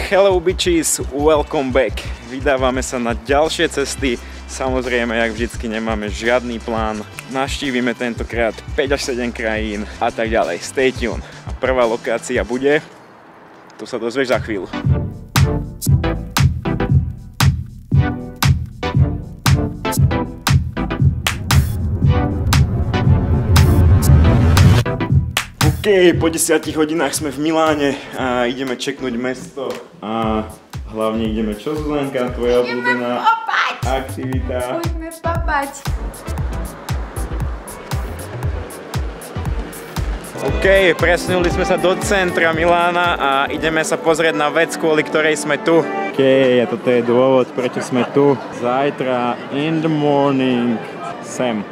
Hello bitches, welcome back. Vydávame sa na ďalšie cesty. Samozrejme, jak vždycky nemáme žiadny plán. Navštívime tentokrát 5 až 7 krajín a tak ďalej. Stay tuned. A prvá lokácia bude... Tu sa dozvieš za chvíľu. OK, po 10 hodinách sme v Miláne a ideme čeknúť mesto a hlavne ideme čo, Zuzanka, tvoja obľúbená aktivita? Poďme papať. OK, presnuli sme sa do centra Milána a ideme sa pozrieť na vec, kvôli ktorej sme tu. OK, a toto je dôvod, prečo sme tu. Zajtra in the morning sem.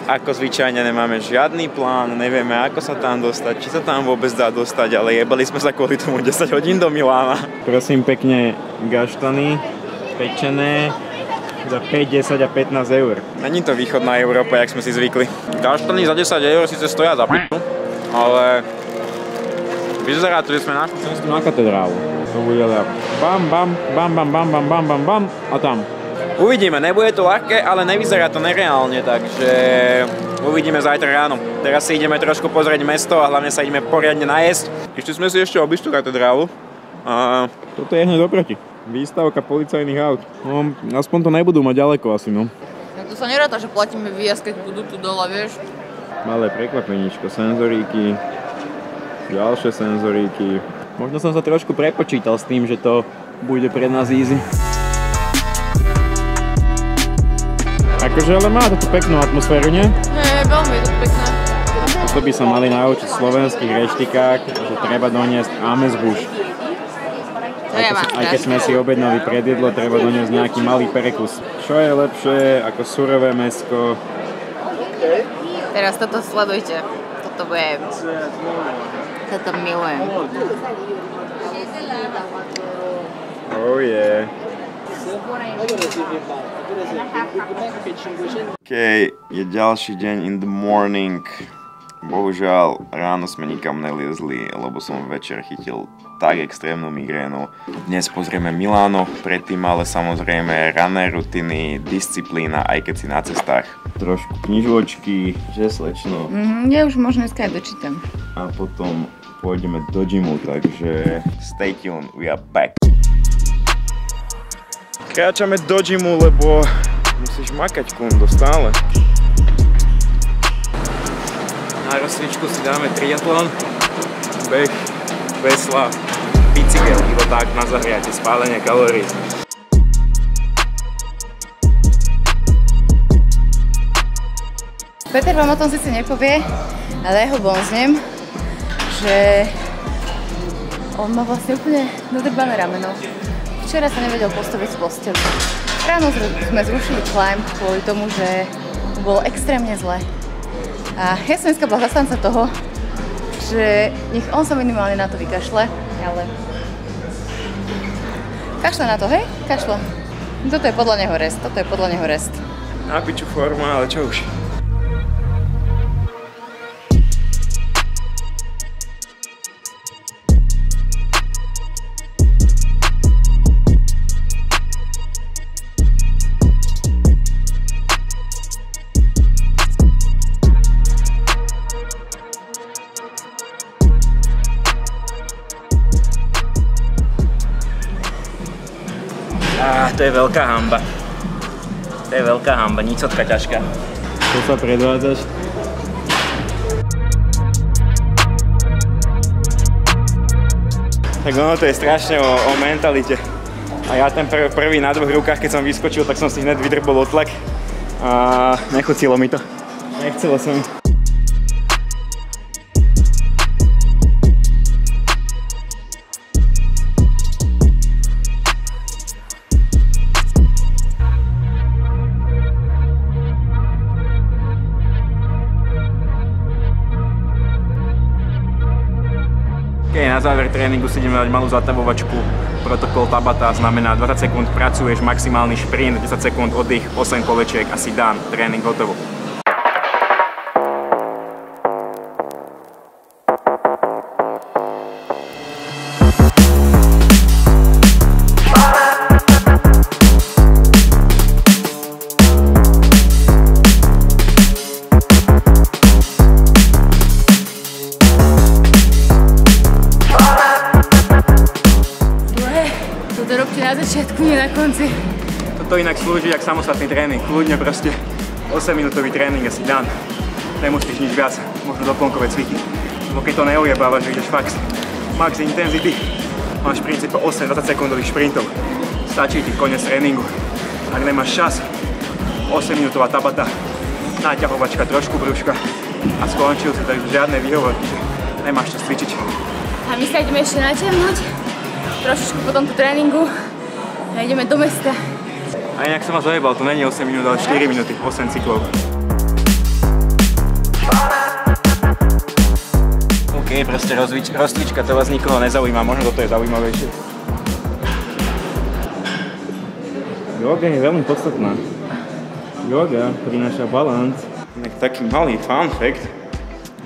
Ako zvyčajne nemáme žiadny plán, nevieme ako sa tam dostať, či sa tam vôbec dá dostať, ale jebali sme sa kvôli tomu 10 hodín do Milána. Prosím pekne, gaštany, pečené, za 5, 10 a 15 eur. Není to východná Európa, jak sme si zvykli. Gaštany za 10 eur síce stoja za p***u, ale vyzerá to, že sme na cestu na katedrálu. To bude bam, bam, bam, bam, bam, bam, bam, bam, bam a tam. Uvidíme, nebude to ľahké, ale nevyzerá to nereálne, takže uvidíme zajtra ráno. Teraz si ideme trošku pozrieť mesto a hlavne sa ideme poriadne najesť. Ešte sme si ešte obísť tú katedrálu a toto je hneď oproti. Výstavka policajných aut. No, aspoň to nebudú mať ďaleko asi, no. Ja to sa neráta, že platíme výjazd, keď budú tu dole, vieš? Malé prekvapeníčko, senzoríky, ďalšie senzoríky. Možno som sa trošku prepočítal s tým, že to bude pre nás easy. Akože ale má toto peknú atmosféru, nie? Hej, veľmi je to pekné. To by sa mali naučiť v slovenských reštikách, že treba doniesť amesbuš. Aj keď sme si objednali predjedlo, treba doniesť nejaký malý perekus. Čo je lepšie ako surové mäsko? Teraz toto sledujte. Toto bude... Toto milujem. Oh yeah. OK, je ďalší deň in the morning. Bohužiaľ, ráno sme nikam neliezli, lebo som večer chytil tak extrémnu migrénu. Dnes pozrieme Miláno, predtým ale samozrejme rané rutiny, disciplína, aj keď si na cestách. Trošku knižočky, že slečno. Ja už možno dneska aj dočítam. A potom pôjdeme do gymu, takže stay tuned, we are back. Kráčame do gymu, lebo musíš makať, kundo, stále. Na rozcvičku si dáme triatlon, beh, vesla, bicykel, iba tak na zahriate, spálenie kalórií. Peter vám o tom síce nepovie, ale ja ho bonznem, že on má vlastne úplne nadrbané rameno. Včera sa nevedel postaviť z posteli. Ráno sme zrušili climb kvôli tomu, že bolo extrémne zle. A ja som dneska bola zastanca toho, že nech on sa minimálne na to vykašle, ale... Kašle na to, hej? Kašle. Toto je podľa neho rest, toto je podľa neho rest. Na piču forma, ale čo už. To je veľká hanba. To je veľká hanba, nicotka ťažká. Čo sa predvádzaš? Tak ono to je strašne o mentalite. A ja ten prvý na dvoch rukách, keď som vyskočil, tak som si hneď vydrbol otlak. A nechutilo mi to. Nechcelo sa mi. Na záver tréningu si ideme dať malú zatavovačku. Protokol Tabata znamená 20 sekúnd pracuješ, maximálny šprint, 10 sekúnd oddych, 8 kolečiek a si done. Tréning hotovo. Určite na začiatku, nie na konci. Toto inak slúži jak samostatný tréning. Kľudne proste 8-minútový tréning asi dan. Nemusíš nič viac, možno doplnkové cviky. Lebo keď to neojebávaš, že ideš fakt max intenzity, máš v princípe 8-20 sekundových šprintov. Stačí ti koniec tréningu. Ak nemáš čas, 8-minútová tabata, náťahovačka, trošku brúška a skončil si, takže žiadne výhovorky, že nemáš čas cvičiť. A my sa ideme ešte natiahnuť trošičku po tomto tréningu a ideme do mesta. A inak som vás ojebal, to není 8 minút, ale 4 minúty, 8 cyklov. OK, proste rozcvička, to vás nikoho nezaujíma, možno toto je zaujímavejšie. Yoga je veľmi podstatná. Yoga prináša balans. Taký malý fun fact,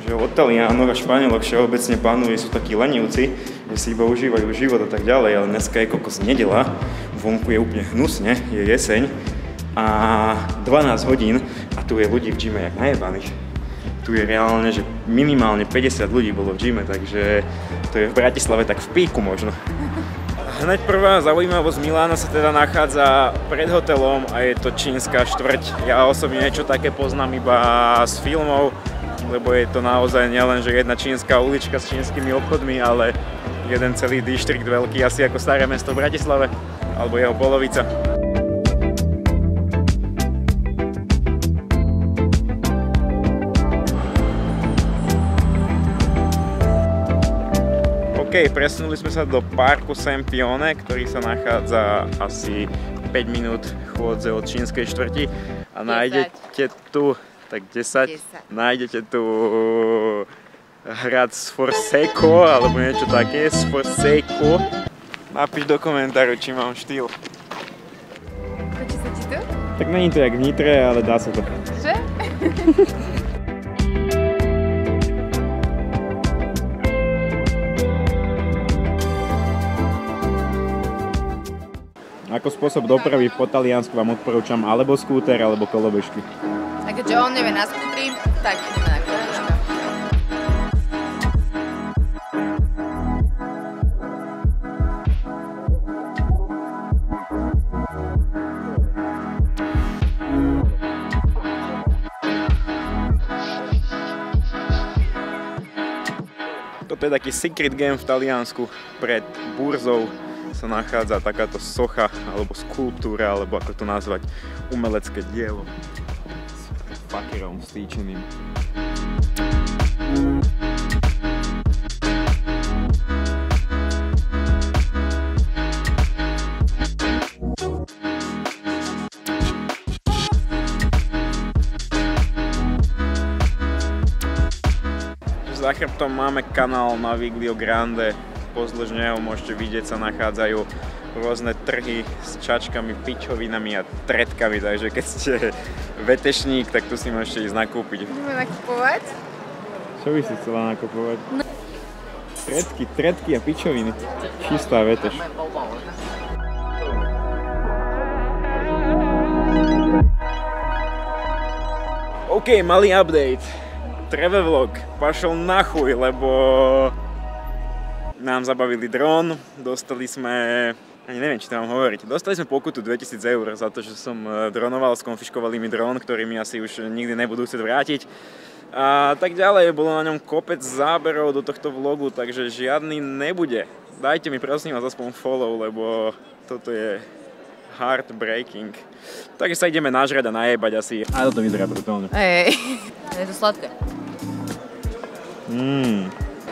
že od Talianov a Španielov všeobecne panuje, sú takí lenivci, že si iba užívajú život a tak ďalej, ale dneska je kokos nedela, vonku je úplne hnusne, je jeseň a 12 hodín a tu je ľudí v gyme jak najebaných. Tu je reálne, že minimálne 50 ľudí bolo v gyme, takže to je v Bratislave tak v píku možno. Hneď prvá zaujímavosť Milána sa teda nachádza pred hotelom a je to čínska štvrť. Ja osobne niečo také poznám iba z filmov, lebo je to naozaj nielen, že jedna čínska ulička s čínskymi obchodmi, ale jeden celý dištrikt veľký, asi ako staré mesto v Bratislave, alebo jeho polovica. OK, presunuli sme sa do parku Sempione, ktorý sa nachádza asi 5 minút chôdze od čínskej štvrti a nájdete tu, tak 10. Nájdete tu hrad Sforzesco alebo niečo také, Sforzesco. Napíš do komentáru, či mám štýl. Páči sa ti tu? Tak není to jak v Nitre, ale dá sa to. Že? Ako spôsob dopravy po Taliansku vám odporúčam alebo skúter, alebo kolobežky. A keďže on nevie na skútri, tak ideme na kolobežka. Toto je taký secret game v Taliansku. Pred burzou sa nachádza takáto socha, alebo skulptúra, alebo ako to nazvať, umelecké dielo s fakerom stýčeným. Za chrbtom máme kanál Naviglio Grande. Pozdĺž neho môžete vidieť, sa nachádzajú rôzne trhy s čačkami, pičovinami a tretkami, takže keď ste vetešník, tak tu si môžete ísť nakúpiť. Ideme nakupovať? Čo by si chcela nakupovať? No. Tretky a pičoviny. Čistá veteš. OK, malý update. Travel vlog pašol na chuj, lebo nám zabavili dron, dostali sme, ani neviem, či to mám hovoriť, dostali sme pokutu 2000 eur za to, že som dronoval, skonfiškovali mi dron, ktorý mi asi už nikdy nebudú chcieť vrátiť. A tak ďalej, bolo na ňom kopec záberov do tohto vlogu, takže žiadny nebude. Dajte mi prosím vás aspoň follow, lebo toto je heartbreaking. Takže sa ideme nažrať a najebať asi. A toto vyzerá brutálne. Hej, je to sladké.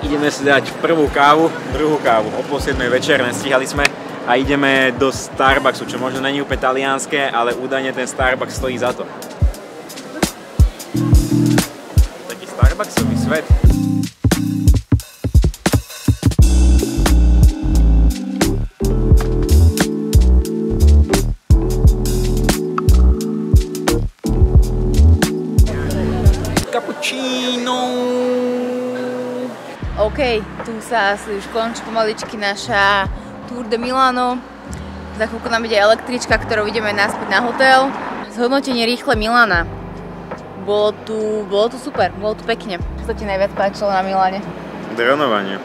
Ideme si dať prvú kávu, druhú kávu, o 7:30 večer, nestíhali sme a ideme do Starbucksu, čo možno není úplne talianské, ale údajne ten Starbucks stojí za to. Taký Starbucksový svet. Cappuccino. OK, tu sa asi už končí pomaličky naša Tour de Milano. Za chvíľku nám ide električka, ktorou ideme naspäť na hotel. Zhodnotenie rýchle Milána. Bolo tu super, bolo tu pekne. Čo sa ti najviac páčilo na Miláne? Dronovanie.